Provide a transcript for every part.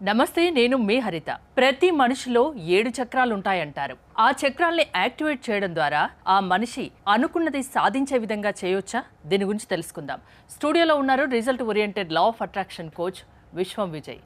నమస్తే, నేను మీ హరిత. ప్రతి మనిషిలో 7 చక్రాలు ఉంటాయంటారు. ఆ చక్రాల్ని యాక్టివేట్ చేయడం ద్వారా ఆ మనిషి అనుకున్నది సాధించే విధంగా చేయొచ్చా? దీని గురించి తెలుసుకుందాం. స్టూడియోలో ఉన్నారు result oriented law of attraction coach విశ్వం విజయ్.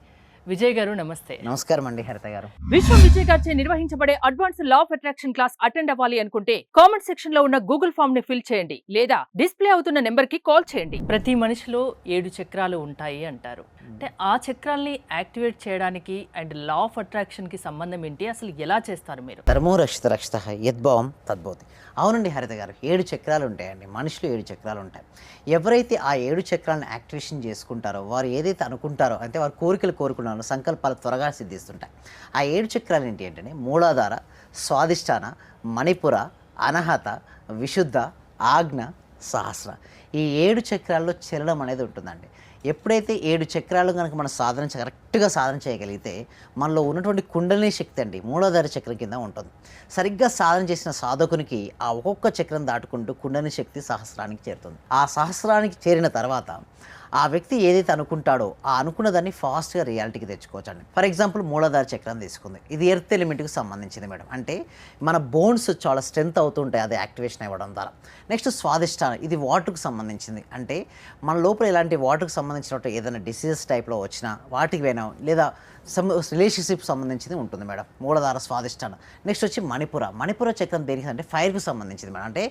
విజయ్ గారు నమస్తే. నమస్కారం అండి హరిత గారు. విశ్వం విజయ్ గారిచే నిర్వహించబడే advance law of attraction class attend అవ్వాలి అనుకుంటే కామెంట్ సెక్షన్ లో ఉన్న గూగుల్ ఫామ్ ని ఫిల్ చేయండి లేదా డిస్ప్లే అవుతున్న నెంబర్ కి కాల్ చేయండి. ప్రతి మనిషిలో 7 చక్రాలు ఉంటాయి అంటారు. అంటే ఆ చక్రాల్ని యాక్టివేట్ చేయడానికి అండ్ లా ఆఫ్ అట్రాక్షన్ కి సంబంధం ఏంటి, అసలు ఎలా చేస్తారు మీరు? ధర్మో రక్షిత రక్షిత యద్భావం తద్భవతి. అవునండి హరిత గారు, 7 చక్రాలు ఉంటాయండి. మనిషిలో 7 చక్రాలు ఉంటాయి. ఎవరైతే ఆ 7 చక్రాలను యాక్టివేషన్ చేసుకుంటారో, వారు ఏదైతే అనుకుంటారో, అంటే వారు కోరికలు కోరుకున్నారో సంకల్పాలు త్వరగా సిద్ధిస్తుంటాయి. ఆ 7 చక్రాలు ఏంటి అంటే మూలాధార, స్వాదిష్టాన, మణిపుర, అనహత, విశుద్ధ, ఆజ్ఞ, సహస్ర. ఈ 7 చక్రాల్లో చలనం అనేది ఉంటుందండి. ఎప్పుడైతే 7 చక్రాలు కనుక మనం కరెక్ట్గా సాధన చేయగలిగితే మనలో ఉన్నటువంటి కుండలిని శక్తి అండి మూలాధార చక్రం కింద ఉంటుంది. సరిగ్గా సాధన చేసిన సాధకునికి ఆ ఒక్కొక్క చక్రం దాటుకుంటూ కుండలిని శక్తి సహస్రానికి చేరుతుంది. ఆ సహస్రానికి చేరిన తర్వాత ఆ వ్యక్తి ఏదైతే అనుకుంటాడో ఆ అనుకున్న దాన్ని ఫాస్ట్గా రియాలిటీకి తెచ్చుకోవచ్చు అండి. ఫర్ ఎగ్జాంపుల్ మూలాధార చక్రం తీసుకుంది. ఇది ఎర్త్ ఎలిమెంట్కి సంబంధించింది మేడం. అంటే మన బోన్స్ చాలా స్ట్రెంత్ అవుతుంటాయి అది యాక్టివేషన్ అవ్వడం ద్వారా. నెక్స్ట్ స్వాదిష్టానం, ఇది వాటర్కి సంబంధించింది. అంటే మన లోపల ఇలాంటి వాటర్కి సంబంధించినట్టు ఏదైనా డిసీజెస్ టైప్లో వచ్చినా వాటికి పోయినా లేదా రిలేషన్షిప్ సంబంధించింది ఉంటుంది మేడం మూలాధార స్వాదిష్టానం. నెక్స్ట్ వచ్చి మణిపుర చక్రం దేనికి అంటే ఫైర్కి సంబంధించింది మేడం. అంటే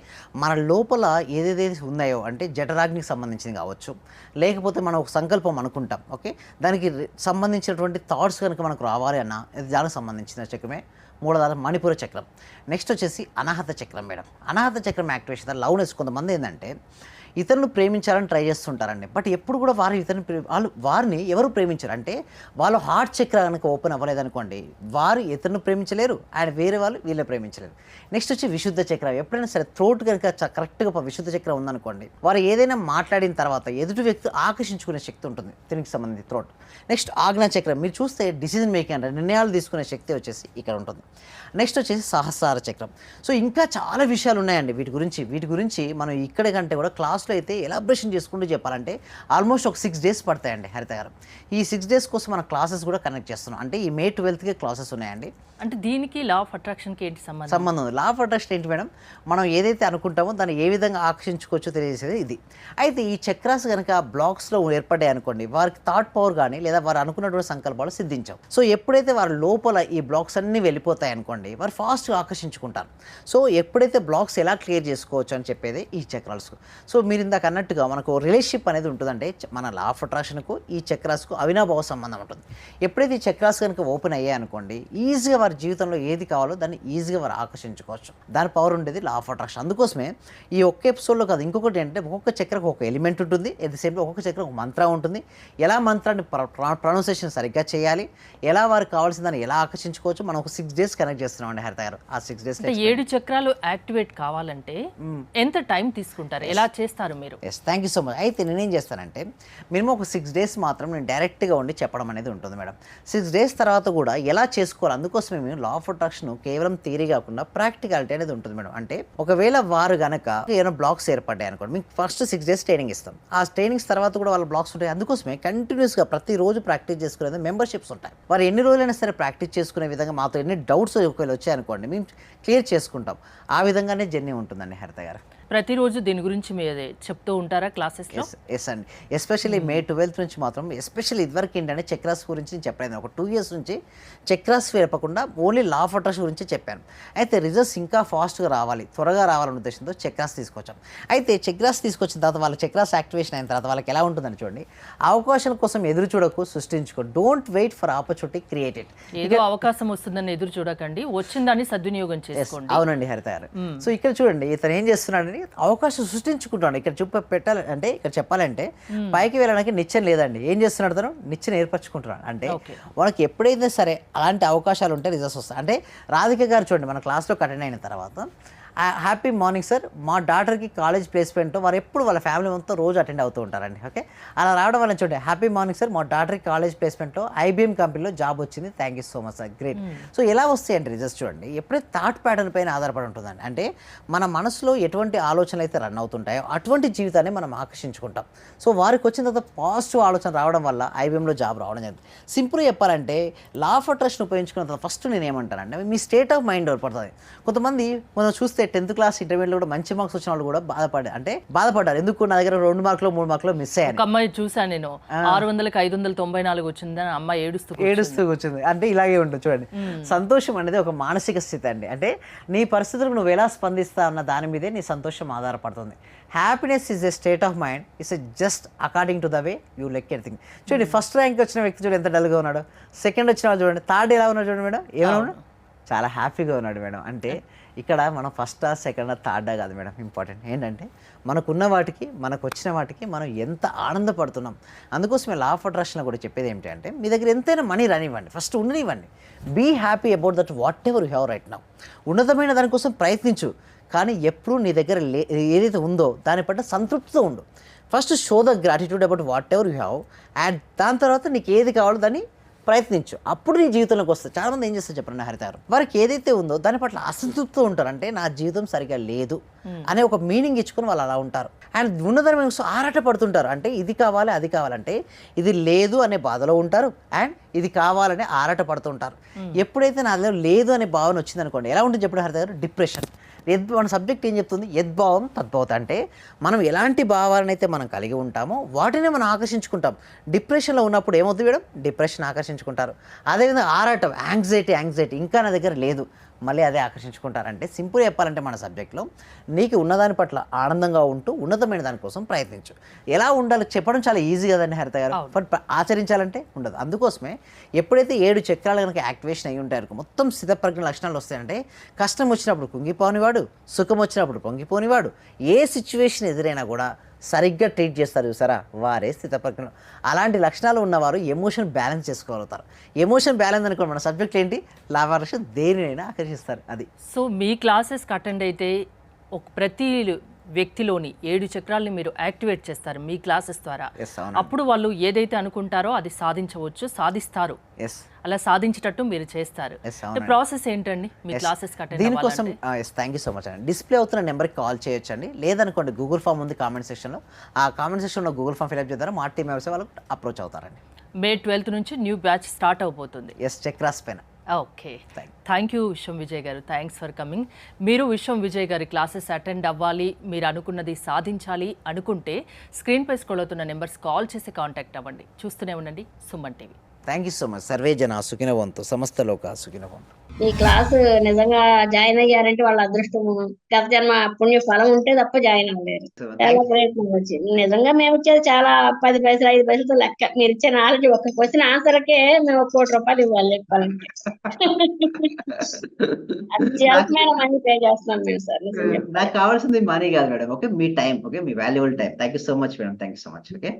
మన లోపల ఏదేదైతే ఉన్నాయో అంటే జఠరాగ్నికి సంబంధించింది కావచ్చు, లేకపోతే మనం ఒక సంకల్పం అనుకుంటాం, ఓకే, దానికి సంబంధించినటువంటి థాట్స్ కనుక మనకు రావాలి అన్న దానికి సంబంధించిన చక్రమే మూలాధార మణిపుర చక్రం. నెక్స్ట్ వచ్చేసి అనాహత చక్రం మేడం. అనాహత చక్రం యాక్టివేషన్ లవ్నెస్. కొంతమంది ఏంటంటే ఇతరులు ప్రేమించాలని ట్రై చేస్తుంటారండి. బట్ ఎప్పుడు కూడా వారిని ఎవరు ప్రేమించరు. అంటే వాళ్ళ హార్ట్ చక్ర కనుక ఓపెన్ అవ్వలేదనుకోండి, వారు ఇతరులను ప్రేమించలేరు అండ్ వేరే వాళ్ళు వీళ్ళని ప్రేమించలేరు. నెక్స్ట్ వచ్చి విశుద్ధ చక్రం. ఎప్పుడైనా సరే థ్రోట్ కనుక కరెక్ట్గా విశుద్ధ చక్రం ఉందనుకోండి, వారు ఏదైనా మాట్లాడిన తర్వాత ఎదుటి వ్యక్తి ఆకర్షించుకునే శక్తి ఉంటుంది దీనికి సంబంధించి థ్రోట్. నెక్స్ట్ ఆజ్ఞా చక్రం. మీరు చూస్తే డిసిజన్ మేకింగ్ అంటే నిర్ణయాలు తీసుకునే శక్తి వచ్చేసి ఇక్కడ ఉంటుంది. నెక్స్ట్ వచ్చేసి సహస్రార చక్రం. సో ఇంకా చాలా విషయాలు ఉన్నాయండి వీటి గురించి మనం ఇక్కడ కంటే కూడా క్లాస్లో అయితే ఎలాబరేషన్ చేసుకుంటూ చెప్పాలంటే ఆల్మోస్ట్ ఒక 6 days పడతాయండి హరిత గారు. ఈ 6 days కోసం మన క్లాసెస్ కూడా కనెక్ట్ చేస్తున్నాం. అంటే ఈ May 12th క్లాసెస్ ఉన్నాయండి. అంటే దీనికి లా ఆఫ్ అట్రాక్షన్కి ఏంటి సంబంధం? లా ఆఫ్ అట్రాక్షన్ ఏంటి మేడం? మనం ఏదైతే అనుకుంటామో దాన్ని ఏ విధంగా ఆకర్షించుకోవచ్చో తెలియజేసేది ఇది. అయితే ఈ చక్రాస్ కనుక బ్లాక్స్లో ఏర్పడ్డాయి అనుకోండి, వారికి థాట్ పవర్ కానీ లేదా వారు అనుకున్నటువంటి సంకల్పాలు సిద్ధించవు. సో ఎప్పుడైతే వారి లోపల ఈ బ్లాక్స్ అన్నీ వెళ్ళిపోతాయి అనుకోండి, వారు ఫాస్ట్గా ఆకర్షించుకుంటారు. సో ఎప్పుడైతే బ్లాక్స్ ఎలా క్లియర్ చేసుకోవచ్చు అని చెప్పేది ఈ చక్రాల్స్. సో మీరు ఇందాక అన్నట్టుగా మనకు రిలేషన్షిప్ అనేది ఉంటుందంటే మన లా ఆఫ్ అట్రాక్షన్కు ఈ చక్రాస్కు అవినాభావ సంబంధం ఉంటుంది. ఎప్పుడైతే ఈ చక్రాస్ కనుక ఓపెన్ అయ్యాయి అనుకోండి, ఈజీగా వారి జీవితంలో ఏది కావాలో దాన్ని ఈజీగా వారు ఆకర్షించుకోవచ్చు. దాని పవర్ ఉండేది లా ఆఫ్ అట్రాక్షన్. అందుకోసమే ఈ ఒక్క ఎపిసోడ్లో కాదు, ఇంకొకటి ఏంటంటే ఒక్కొక్క చక్రకు ఒక ఎలిమెంట్ ఉంటుంది, ఎట్ ది సేమ్ ఒక్కొక్క చక్రకు ఒక మంత్రం ఉంటుంది. ఎలా మంత్రాన్ని ప్రొనౌన్సియేషన్ సరిగ్గా చేయాలి, ఎలా వారికి కావాల్సిన దాన్ని ఎలా ఆకర్షించుకోవచ్చు, మనం ఒక 6 days కనెక్ట్ చేస్తున్నాం అండి హరిత గారు. ఆ 6 days 7 చక్రాలు యాక్టివేట్ కావాలంటే ఎంత టైం తీసుకుంటారు, ఎలా చేస్తారు మీరు? Yes, thank you so much. అయితే నేనేం చేస్తానంటే మినిమం ఒక 6 days మాత్రం నేను డైరెక్ట్గా ఉండి చెప్పడం అనేది ఉంటుంది మేడం. 6 days తర్వాత కూడా ఎలా చేసుకోవాలి, అందుకోసమే మేము లా ఆఫ్ అట్రాక్షన్ కేవలం థియరీ కాకుండా ప్రాక్టికాలిటీ అనేది ఉంటుంది మేడం. అంటే ఒకవేళ వారు కనుక ఏమైనా బ్లాక్స్ ఏర్పడ్డాయి అనుకోండి, మీకు ఫస్ట్ 6 days ట్రైనింగ్ ఇస్తాం. ఆ ట్రైనింగ్స్ తర్వాత కూడా వాళ్ళ బ్లాక్స్ ఉంటాయి. అందుకోసమే కంటిన్యూస్గా ప్రతిరోజు ప్రాక్టీస్ చేసుకునేది మెంబర్షిప్స్ ఉంటాయి. వారు ఎన్ని రోజులైనా సరే ప్రాక్టీస్ చేసుకునే విధంగా మాతో ఎన్ని డౌట్స్ ఒకవేళ వచ్చాయనుకోండి మేము క్లియర్ చేసుకుంటాం. ఆ విధంగానే జర్నీ ఉంటుందండి హరిత గారు. ప్రతిరోజు దీని గురించి మీరు చెప్తూ ఉంటారా క్లాసెస్లో? ఎస్ అండి. ఎస్పెషల్లీ May 12th నుంచి మాత్రం ఎస్పెషల్లీ ఇదివరకు ఏంటంటే చక్రాస్ గురించి నేను చెప్పలేదు. ఒక 2 years నుంచి చక్రాస్ చెప్పకుండా ఓన్లీ లా ఆఫ్ అట్రాక్షన్ గురించి చెప్పాను. అయితే రిజల్ట్స్ ఇంకా ఫాస్ట్గా రావాలి, త్వరగా రావాలనే ఉద్దేశంతో చక్రాస్ తీసుకొచ్చాం. అయితే చక్రాస్ తీసుకొచ్చిన తర్వాత వాళ్ళ చక్రాస్ యాక్టివేషన్ అయిన తర్వాత వాళ్ళకి ఎలా ఉంటుందని చూడండి. అవకాశాల కోసం ఎదురు చూడకు, సృష్టించుకో. Don't wait for opportunity, create it. ఏదో అవకాశం వస్తుందని ఎదురు చూడకండి, వచ్చిందాన్ని సద్వినియోగం చేసుకోండి. అవునండి హరిత గారు. సో ఇక్కడ చూడండి, ఇతను ఏం చేస్తున్నాడు, అవకాశం సృష్టించుకుంటాడు. ఇక్కడ పెట్టాలంటే ఇక్కడ చెప్పాలంటే పైకి వెళ్ళడానికి నిచ్చెన లేదండి. ఏం చేస్తున్నాడు తను? నిచ్చెన ఏర్పరచుకుంటున్నాడు. అంటే వాళ్ళకి ఎప్పుడైతే సరే అలాంటి అవకాశాలు ఉంటే రిజల్ట్స్ వస్తాయి. అంటే రాధిక గారు చూడండి, మన క్లాస్లో అటెండ్ అయిన తర్వాత హ్యాపీ మార్నింగ్ సార్, మా డాటర్కి కాలేజ్ ప్లేస్మెంట్ వారు ఎప్పుడు వాళ్ళ ఫ్యామిలీ మొత్తం రోజు అటెండ్ అవుతూ ఉంటారండి. ఓకే, అలా రావడం వల్ల చూడండి, హ్యాపీ మార్నింగ్ సార్, మా డాటర్కి కాలేజ్ ప్లేస్మెంట్లో ఐబీఎం కంపెనీలో జాబ్ వచ్చింది, thank you so much sir, great. So ఎలా వస్తాయి అంటే రిజల్ట్స్ చూడండి, ఎప్పుడైతే థాట్ ప్యాటర్న్ పైన ఆధారపడి ఉంటుందండి. అంటే మన మనసులో ఎటువంటి ఆలోచనలు అయితే రన్ అవుతుంటాయో అటువంటి జీవితాన్ని మనం ఆకర్షించుకుంటాం. సో వారికి వచ్చిన తర్వాత పాజిటివ్ ఆలోచన రావడం వల్ల ఐబీఎంలో జాబ్ రావడం జరిగింది. సింపుల్గా చెప్పాలంటే లా ఆఫ్ అట్రాక్షన్ ఉపయోగించుకున్న తర్వాత ఫస్ట్ నేను ఏమంటానంటే మీ స్టేట్ ఆఫ్ మైండ్ పడుతుంది. కొంతమంది మనం చూస్తే 10th క్లాస్ ఇంటర్మీడియట్లో కూడా మంచి మార్క్స్ వచ్చిన వాళ్ళు కూడా బాధపడ్డారు. ఎందుకు నా దగ్గర 2 మార్కులు 3 మార్కులు మిస్ అయ్యాను. ఒక అమ్మాయి చూసాను నేను, 600కి 594 వచ్చిందని అమ్మాయి ఏడుస్తూ కూర్చుంది. అంటే ఇలాగే ఉంటుంది చూడండి. సంతోషం అనేది ఒక మానసిక స్థితి అండి. అంటే నీ పరిస్థితులకు నువ్వు ఎలా స్పందిస్తా అన్న దాని మీదే నీ సంతోషం ఆధారపడుతుంది. Happiness is a state of mind, it's just according to the way you like anything. చూడండి, ఫస్ట్ ర్యాంక్ వచ్చిన వ్యక్తి చూడండి ఎంత డల్గా ఉన్నాడు, సెకండ్ వచ్చిన వాళ్ళు చూడండి, థర్డ్ ఎలా ఉన్నాడు చూడండి మేడం, ఏమన్నా చాలా హ్యాపీగా ఉన్నాడు మేడం. అంటే ఇక్కడ మనం ఫస్టా సెకండా థర్డా కాదు మేడం, ఇంపార్టెంట్ ఏంటంటే మనకున్న వాటికి మనకు వచ్చిన వాటికి మనం ఎంత ఆనందపడుతున్నాం. అందుకోసమే లా ఆఫ్ అట్రాక్షన్లో కూడా చెప్పేది ఏమిటి అంటే మీ దగ్గర ఎంతైనా మనీ రానివ్వండి, ఫస్ట్ ఉండనివ్వండి. Be happy about that whatever you have right now. ఉన్నతమైన దానికోసం ప్రయత్నించు, కానీ ఎప్పుడు నీ దగ్గర ఏదైతే ఉందో దాని పట్ల సంతృప్తితో ఉండు. First show the gratitude about what ever you have, and దాని తర్వాత నీకు ఏది కావాలో దాన్ని ప్రయత్నించు, అప్పుడు నీ జీవితంలోకి వస్తుంది. చాలామంది ఏం చేస్తారు చెప్పండి హరిత గారు, వారికి ఏదైతే ఉందో దాని పట్ల అసంతృప్తితో ఉంటారు. అంటే నా జీవితం సరిగా లేదు అనే ఒక మీనింగ్ ఇచ్చుకొని వాళ్ళు అలా ఉంటారు. అండ్ ఉన్నదాని మీద ఆరాట పడుతుంటారు. అంటే ఇది కావాలి అది కావాలంటే ఇది లేదు అనే బాధలో ఉంటారు, అండ్ ఇది కావాలని ఆరాట పడుతుంటారు. ఎప్పుడైతే నా దగ్గర లేదు అనే భావన వచ్చింది అనుకోండి, ఎలా ఉంటుంది చెప్పండి హరిత గారు, డిప్రెషన్. మన సబ్జెక్ట్ ఏం చెప్తుంది, యద్భావం తద్భవత. అంటే మనం ఎలాంటి భావాలను అయితే మనం కలిగి ఉంటామో వాటినే మనం ఆకర్షించుకుంటాం. డిప్రెషన్లో ఉన్నప్పుడు ఏమవుతుంది మేడం, డిప్రెషన్ ఆకర్షించుకుంటారు. అదేవిధంగా ఆరాటం, యాంగ్జైటీ ఇంకా నా దగ్గర లేదు, మళ్ళీ అదే ఆకర్షించుకుంటారంటే సింపుల్ చెప్పాలంటే మన సబ్జెక్ట్లో నీకు ఉన్నదాని పట్ల ఆనందంగా ఉంటూ ఉన్నతమైన దానికోసం ప్రయత్నించు. ఎలా ఉండాలో చెప్పడం చాలా ఈజీ కదండి హరిత గారు, బట్ ఆచరించాలంటే ఉండదు. అందుకోసమే ఎప్పుడైతే 7 చక్రాలు కనుక యాక్టివేషన్ అయ్యి ఉంటారు, మొత్తం స్థితప్రజ్ఞ లక్షణాలు వస్తాయంటే కష్టం వచ్చినప్పుడు కుంగిపోనివాడు, సుఖం వచ్చినప్పుడు పొంగిపోనివాడు, ఏ సిచ్యువేషన్ ఎదురైనా కూడా సరిగ్గా ట్రీట్ చేస్తారు చూసారా, వారే స్థితప్రజ్ఞలు. అలాంటి లక్షణాలు ఉన్నవారు ఎమోషన్ బ్యాలెన్స్ చేసుకోగలుగుతారు. ఎమోషన్ బ్యాలెన్స్ అనుకోండి మన సబ్జెక్ట్ ఏంటి, లాభాలక్ష దేనినైనా ఆకర్షిస్తారు. అది సో మీ క్లాసెస్కి అటెండ్ అయితే ప్రతి వ్యక్తిలోని 7 చక్రాలని మీరు యాక్టివేట్ చేస్తారు మీ క్లాసెస్ ద్వారా. అప్పుడు వాళ్ళు ఏదైతే అనుకుంటారో అది సాధిస్తారు. అలా సాధించేటట్టు మీరు చేస్తారు. ప్రాసెస్ ఏంటండి మీ క్లాసెస్ దీనికోసం? థ్యాంక్ యూ సో మచ్ అండి. డిస్ప్లే అవుతున్న నెంబర్కి కాల్ చేయొచ్చు అండి, లేదనుకోండి గూగుల్ ఫామ్ ఉంది కామెంట్ సెక్షన్లో, ఆ కామెంట్ సెక్షన్లో గూగుల్ ఫామ్ ఫిల్అప్ చేద్దారు, మా టీమ్ మెంబర్స్ వాళ్ళు అప్రోచ్ అవుతారండి. మే 12th నుంచి న్యూ బ్యాచ్ స్టార్ట్ అవబోతుంది. చక్రాస్ పైన. ఓకే, థ్యాంక్ యూ విశ్వం విజయ్ గారు, థ్యాంక్స్ ఫర్ కమింగ్. మీరు విశ్వం విజయ్ గారి క్లాసెస్ అటెండ్ అవ్వాలి, మీరు అనుకున్నది సాధించాలి అనుకుంటే స్క్రీన్పై స్క్రోల్ అవుతున్న నెంబర్స్ కాల్ చేసి కాంటాక్ట్ అవ్వండి. చూస్తూనే ఉండండి Suman TV. Thank you so much. Survey జన సుఖినవంతు, సమస్త లోక సుఖినవంతు. ఈ క్లాసు నిజంగా జాయిన్ అయ్యారంటే వాళ్ళ అదృష్టం, గత జన్మ పుణ్య ఫలం ఉంటే తప్ప జాయిన్ అవ్వలేరు. చాలా ప్రయత్నం వచ్చింది. నిజంగా మేము ఇచ్చేది చాలా 10 పైసలు 5 పైసలతో లెక్క. మీరు ఇచ్చే నాలెడ్జ్ ఒక క్వశ్చన్ ఆన్సర్కే మేము 1 కోటి రూపాయలు ఇవ్వాలి చెప్పాలంటే. అత్యల్పమైన మనీ పే చేస్తున్నాం మేము సార్. నాకు కావాల్సింది మనీ కాదు madam, okay, me time, okay, me valuable time. Thank you so much madam, thank you so much. Okay.